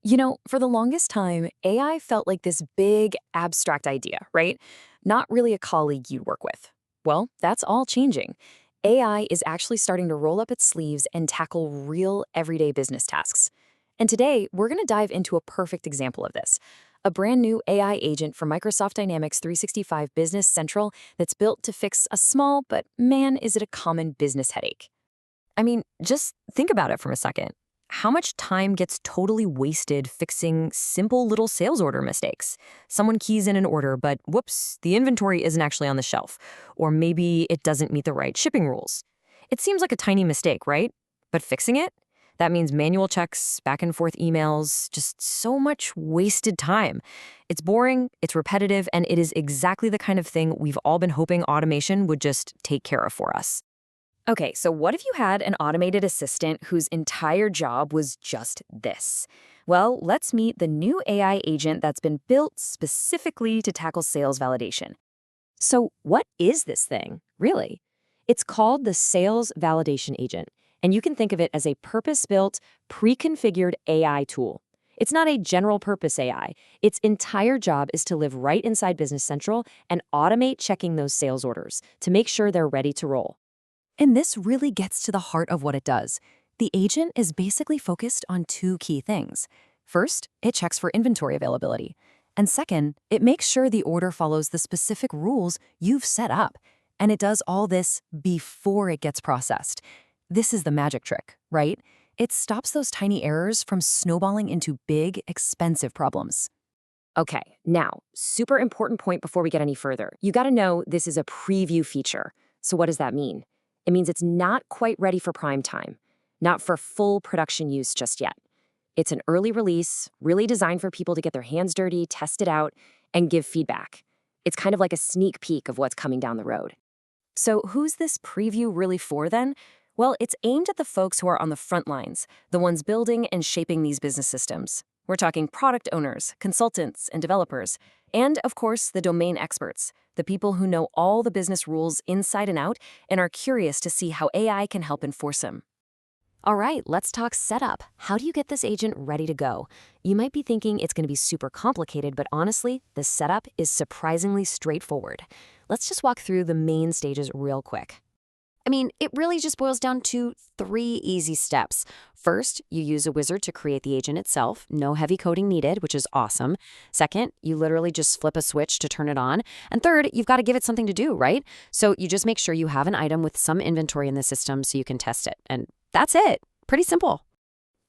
For the longest time, AI felt like this big, abstract idea, right? Not really a colleague you'd work with. Well, that's all changing. AI is actually starting to roll up its sleeves and tackle real, everyday business tasks. And today, we're going to dive into a perfect example of this. A brand new AI agent for Microsoft Dynamics 365 Business Central that's built to fix a small, but man, is it a common business headache. I mean, just think about it for a second. How much time gets totally wasted fixing simple little sales order mistakes? Someone keys in an order, but whoops, the inventory isn't actually on the shelf. Or maybe it doesn't meet the right shipping rules. It seems like a tiny mistake, right? But fixing it? That means manual checks, back and forth emails, just so much wasted time. It's boring, it's repetitive, and it is exactly the kind of thing we've all been hoping automation would just take care of for us. Okay, so what if you had an automated assistant whose entire job was just this? Well, let's meet the new AI agent that's been built specifically to tackle sales validation. So, what is this thing, really? It's called the Sales Validation Agent, and you can think of it as a purpose-built, pre-configured AI tool. It's not a general-purpose AI. Its entire job is to live right inside Business Central and automate checking those sales orders to make sure they're ready to roll. And this really gets to the heart of what it does. The agent is basically focused on two key things. First, it checks for inventory availability. And second, it makes sure the order follows the specific rules you've set up. And it does all this before it gets processed. This is the magic trick, right? It stops those tiny errors from snowballing into big, expensive problems. Okay, now, super important point before we get any further. You gotta know this is a preview feature. So what does that mean? It means it's not quite ready for prime time, not for full production use just yet. It's an early release, really designed for people to get their hands dirty, test it out, and give feedback. It's kind of like a sneak peek of what's coming down the road. So who's this preview really for then? Well, it's aimed at the folks who are on the front lines, the ones building and shaping these business systems. We're talking product owners, consultants, and developers, and of course, the domain experts, the people who know all the business rules inside and out and are curious to see how AI can help enforce them. All right, let's talk setup. How do you get this agent ready to go? You might be thinking it's going to be super complicated, but honestly, the setup is surprisingly straightforward. Let's just walk through the main stages real quick. I mean, it really just boils down to 3 easy steps. First, you use a wizard to create the agent itself. No heavy coding needed, which is awesome. Second, you literally just flip a switch to turn it on. And third, you've got to give it something to do, right? So you just make sure you have an item with some inventory in the system so you can test it. And that's it. Pretty simple.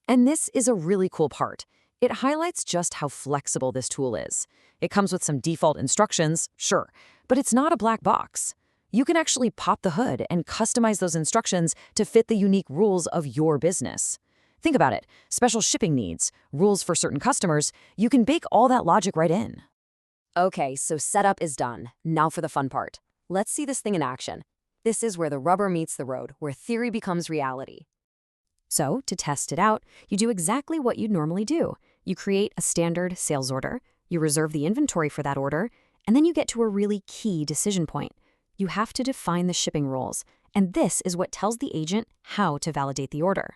And this is a really cool part. It highlights just how flexible this tool is. It comes with some default instructions, sure, but it's not a black box. You can actually pop the hood and customize those instructions to fit the unique rules of your business. Think about it. Special shipping needs, rules for certain customers, you can bake all that logic right in. Okay, so setup is done. Now for the fun part. Let's see this thing in action. This is where the rubber meets the road, where theory becomes reality. So, to test it out, you do exactly what you'd normally do. You create a standard sales order, you reserve the inventory for that order, and then you get to a really key decision point. You have to define the shipping rules, and this is what tells the agent how to validate the order.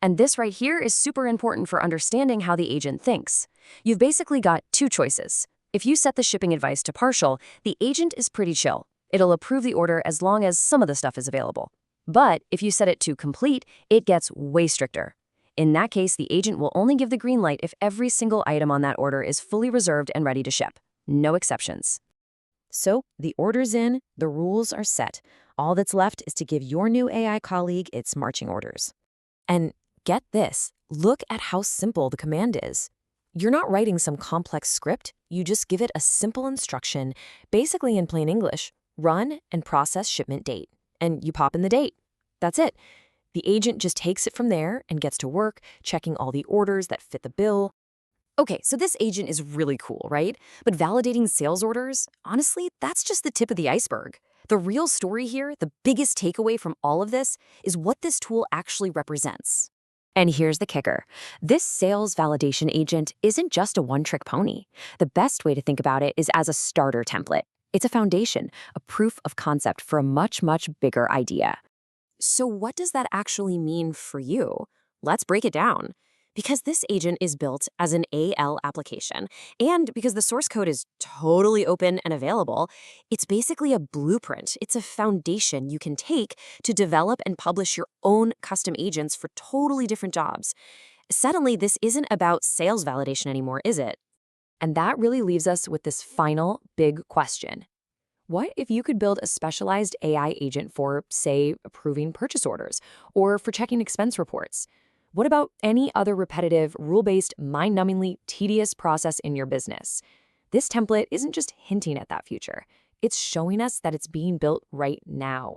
And this right here is super important for understanding how the agent thinks. You've basically got 2 choices. If you set the shipping advice to partial, the agent is pretty chill. It'll approve the order as long as some of the stuff is available. But if you set it to complete, it gets way stricter. In that case, the agent will only give the green light if every single item on that order is fully reserved and ready to ship. No exceptions. So, the order's in, the rules are set. All that's left is to give your new AI colleague its marching orders. And get this, look at how simple the command is. You're not writing some complex script, you just give it a simple instruction, basically in plain English, run and process shipment date. And you pop in the date. That's it. The agent just takes it from there and gets to work, checking all the orders that fit the bill. Okay, so this agent is really cool, right? But validating sales orders, honestly, that's just the tip of the iceberg. The real story here, the biggest takeaway from all of this, is what this tool actually represents. And here's the kicker. This sales validation agent isn't just a one-trick pony. The best way to think about it is as a starter template. It's a foundation, a proof of concept for a much, much bigger idea. So what does that actually mean for you? Let's break it down. Because this agent is built as an AL application, and because the source code is totally open and available, it's basically a blueprint. It's a foundation you can take to develop and publish your own custom agents for totally different jobs. Suddenly, this isn't about sales validation anymore, is it? And that really leaves us with this final big question. What if you could build a specialized AI agent for, say, approving purchase orders or for checking expense reports? What about any other repetitive, rule-based, mind-numbingly tedious process in your business? This template isn't just hinting at that future. It's showing us that it's being built right now.